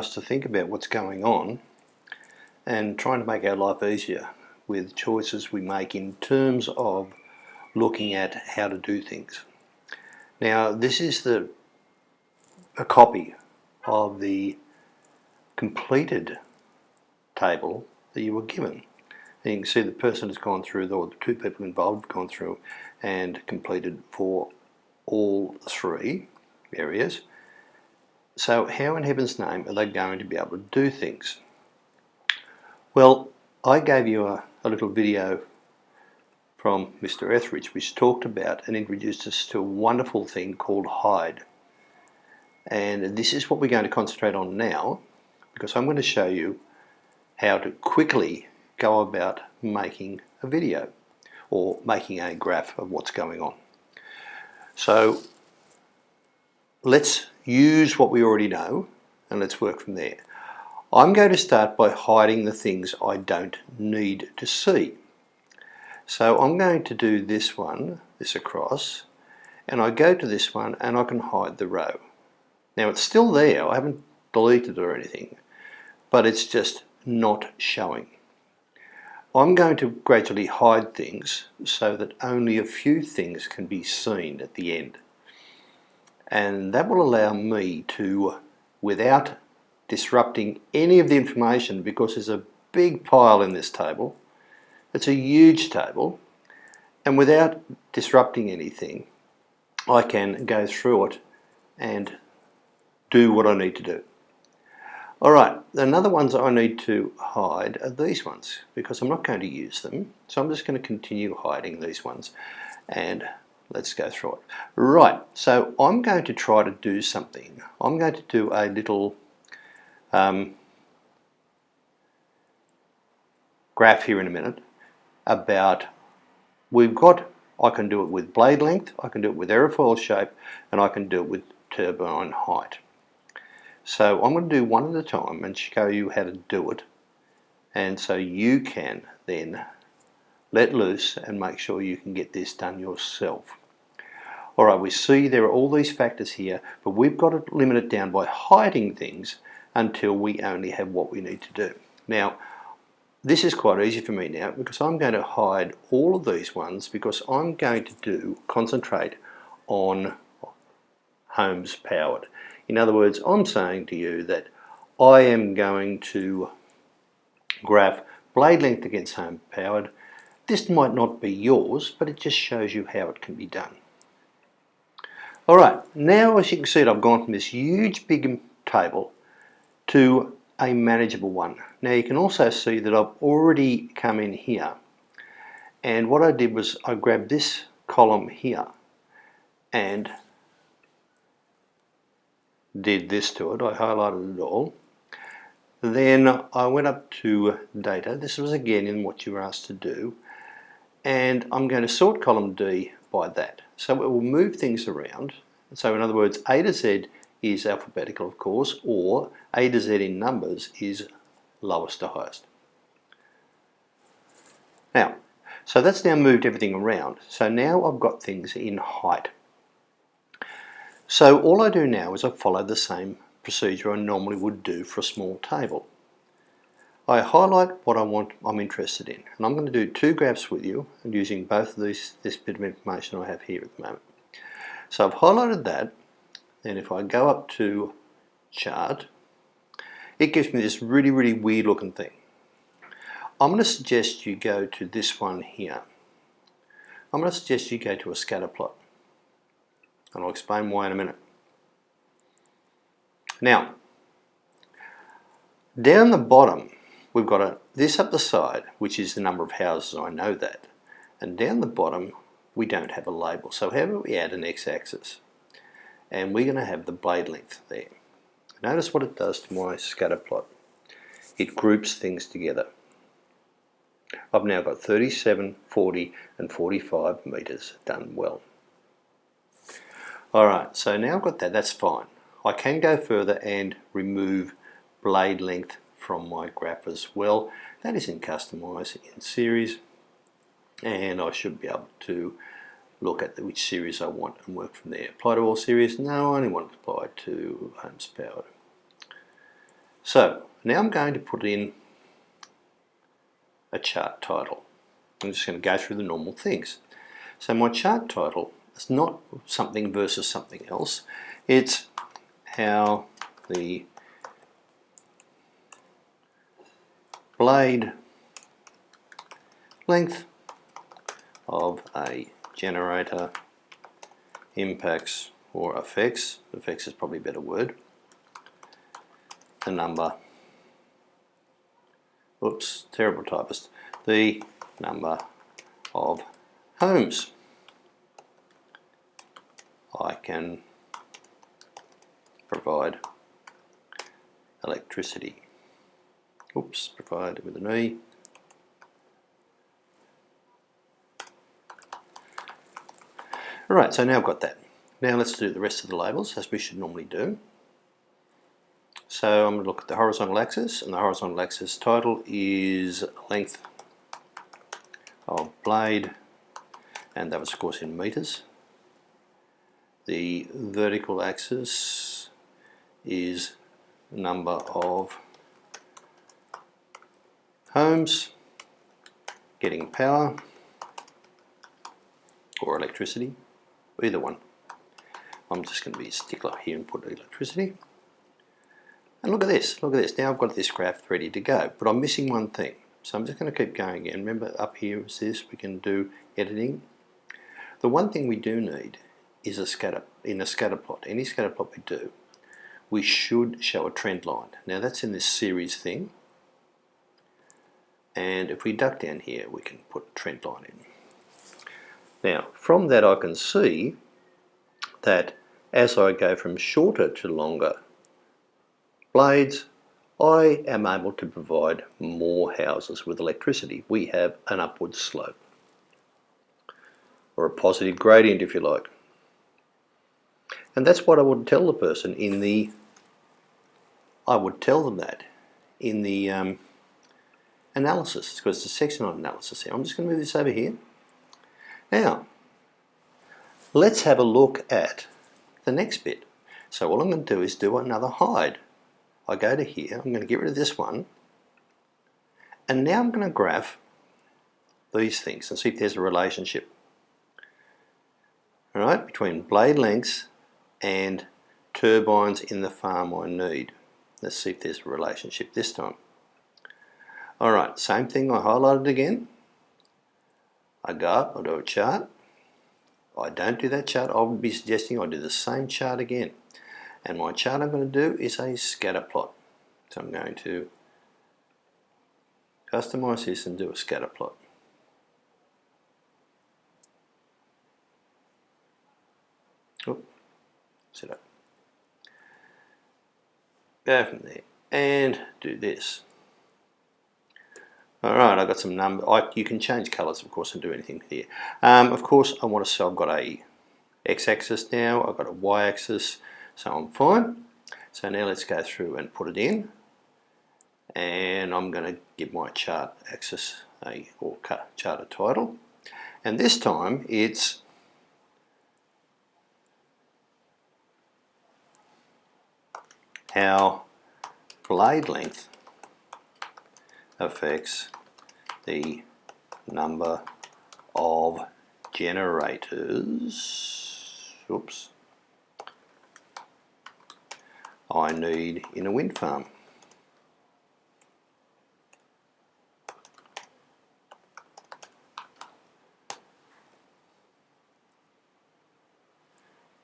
us to think about what's going on and trying to make our life easier with choices we make in terms of looking at how to do things. Now, this is a copy of the completed table that you were given. And you can see the person has gone through, or the two people involved have gone through and completed for all three areas. So how in heaven's name are they going to be able to do things? Well, I gave you a little video from Mr. Etheridge which talked about and introduced us to a wonderful thing called hide. And this is what we're going to concentrate on now, because I'm going to show you how to quickly go about making a video or making a graph of what's going on. So let's use what we already know and let's work from there. I'm going to start by hiding the things I don't need to see. So I'm going to do this one, this across, and I go to this one and I can hide the row. Now it's still there, I haven't deleted it or anything, but it's just not showing. I'm going to gradually hide things so that only a few things can be seen at the end. And that will allow me to, without disrupting any of the information, because there's a big pile in this table, it's a huge table, and without disrupting anything, I can go through it and do what I need to do. Alright, another ones I need to hide are these ones, because I'm not going to use them, so I'm just going to continue hiding these ones, and let's go through it. Right, so I'm going to try to do something. I'm going to do a little graph here in a minute about, I can do it with blade length, I can do it with aerofoil shape, and I can do it with turbine height. So I'm going to do one at a time and show you how to do it, and so you can then let loose and make sure you can get this done yourself. Alright, we see there are all these factors here, but we've got to limit it down by hiding things until we only have what we need to do. Now, this is quite easy for me now, because I'm going to hide all of these ones, because I'm going to concentrate on homes powered. In other words, I'm saying to you that I am going to graph blade length against home powered. This might not be yours, but it just shows you how it can be done. Alright, now as you can see, I've gone from this huge big table to a manageable one. Now you can also see that I've already come in here, and what I did was I grabbed this column here and did this to it. I highlighted it all. Then I went up to data. This was again in what you were asked to do, and I'm going to sort column D by that. So it will move things around. So in other words, A to Z is alphabetical, of course, or A to Z in numbers is lowest to highest. Now, so that's now moved everything around. So now I've got things in height. So all I do now is I follow the same procedure I normally would do for a small table. I highlight what I'm interested in, and I'm going to do two graphs with you, and using both of this bit of information I have here at the moment. So I've highlighted that, and if I go up to chart, it gives me this really weird looking thing. I'm going to suggest you go to this one here. I'm going to suggest you go to a scatterplot, and I'll explain why in a minute. Now, down the bottom we've got this up the side, which is the number of houses, I know that, and down the bottom we don't have a label. So how do we add an x-axis? And we're going to have the blade length there. Notice what it does to my scatterplot. It groups things together. I've now got 37, 40 and 45 meters done well. Alright, so now I've got that, that's fine. I can go further and remove blade length from my graph as well. That is in Customize in Series, and I should be able to look at which series I want and work from there. Apply to all series? No, I only want to apply to homes powered. So now I'm going to put in a chart title. I'm just going to go through the normal things. So my chart title is not something versus something else. It's how the blade length of a generator impacts or affects is probably a better word, the number, oops, terrible typist, the number of homes I can provide electricity. Oops, provide with an E. Alright, so now I've got that. Now let's do the rest of the labels as we should normally do. So I'm going to look at the horizontal axis, and the horizontal axis title is length of blade, and that was of course in meters. The vertical axis is number of homes getting power or electricity, either one. I'm just going to be a stickler here and put electricity. And look at this, now I've got this graph ready to go, but I'm missing one thing. So I'm just going to keep going again. Remember up here is this, we can do editing. The one thing we do need is a scatter, in a scatter plot. Any scatter plot we do, we should show a trend line. Now that's in this series thing. And if we duck down here, we can put a trend line in. Now from that I can see that as I go from shorter to longer blades, I am able to provide more houses with electricity. We have an upward slope, or a positive gradient if you like. And that's what I would tell the person in the, I would tell them that in the analysis, because it's a section on analysis here. I'm just going to move this over here. Now, let's have a look at the next bit. So all I'm going to do is do another hide. I go to here, I'm going to get rid of this one, and now I'm going to graph these things and see if there's a relationship. Alright, between blade lengths and turbines in the farm I need. Let's see if there's a relationship this time. Alright, same thing, I highlighted again. I go up, I do a chart. I don't do that chart, I would be suggesting I do the same chart again. And my chart I'm going to do is a scatter plot. So I'm going to customize this and do a scatter plot. Oop, set up. Go from there and do this. Alright, I've got some number. You can change colours of course and do anything here. Of course I want to say I've got a x-axis now, I've got a y-axis, so I'm fine. So now let's go through and put it in, and I'm going to give my chart axis or chart a title, and this time it's how blade length affects the number of generators, oops, I need in a wind farm.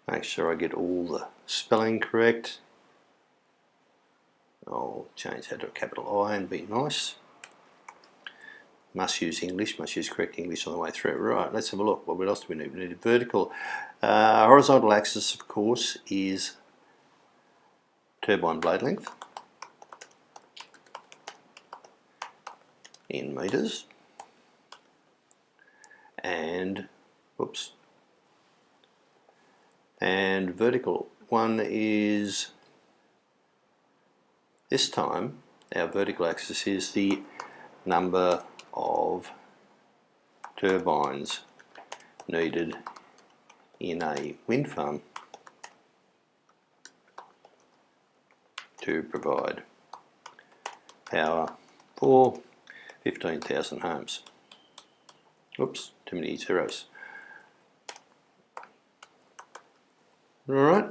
Make sure I get all the spelling correct. I'll change that to a capital I and be nice. Must use English, must use correct English on the way through. Right, let's have a look. What else do we need? We need a vertical. Horizontal axis, of course, is turbine blade length in meters. And, whoops. And vertical one is, this time, our vertical axis is the number of turbines needed in a wind farm to provide power for 15,000 homes. Oops, too many zeros. Alright,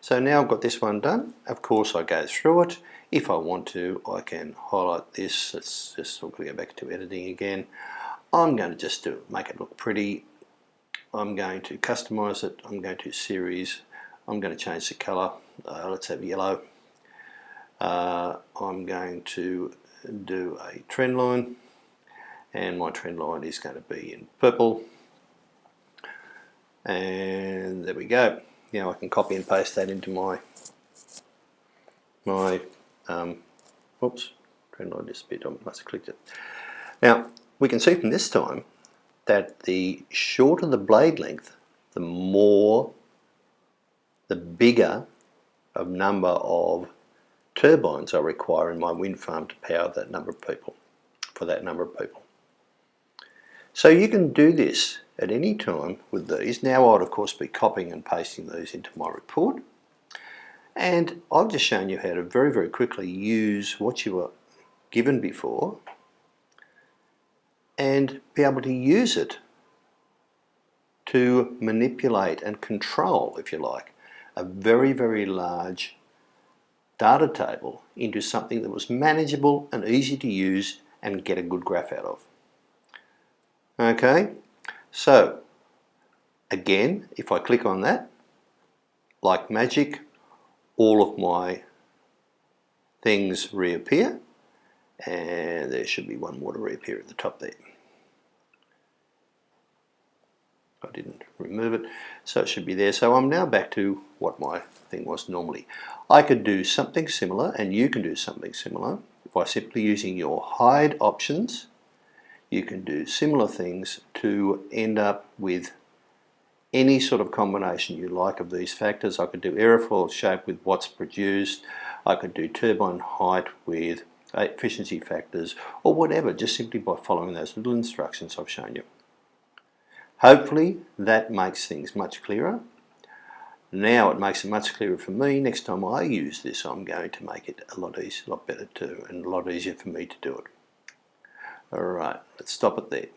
so now I've got this one done. Of course I go through it. If I want to, I can highlight this. Let's just go back to editing again. I'm going to just make it look pretty. I'm going to customize it. I'm going to series. I'm going to change the color. Let's have yellow. I'm going to do a trend line, and my trend line is going to be in purple. And there we go. Now I can copy and paste that into my oops, trend line disappeared. I must have clicked it. Now we can see from this time that the shorter the blade length, the bigger of number of turbines I require in my wind farm to power that number of people, for that number of people. So you can do this at any time with these. Now I'd of course be copying and pasting these into my report, and I've just shown you how to very, very quickly use what you were given before and be able to use it to manipulate and control, if you like, a very, very large data table into something that was manageable and easy to use and get a good graph out of. Okay, so again, if I click on that, like magic, all of my things reappear, and there should be one more to reappear at the top there. I didn't remove it, so it should be there. So I'm now back to what my thing was normally. I could do something similar, and you can do something similar by simply using your hide options. You can do similar things to end up with any sort of combination you like of these factors. I could do aerofoil shape with what's produced. I could do turbine height with efficiency factors, or whatever, just simply by following those little instructions I've shown you. Hopefully that makes things much clearer. Now it makes it much clearer for me. Next time I use this, I'm going to make it a lot easier, a lot better too, and a lot easier for me to do it. Alright, let's stop it there.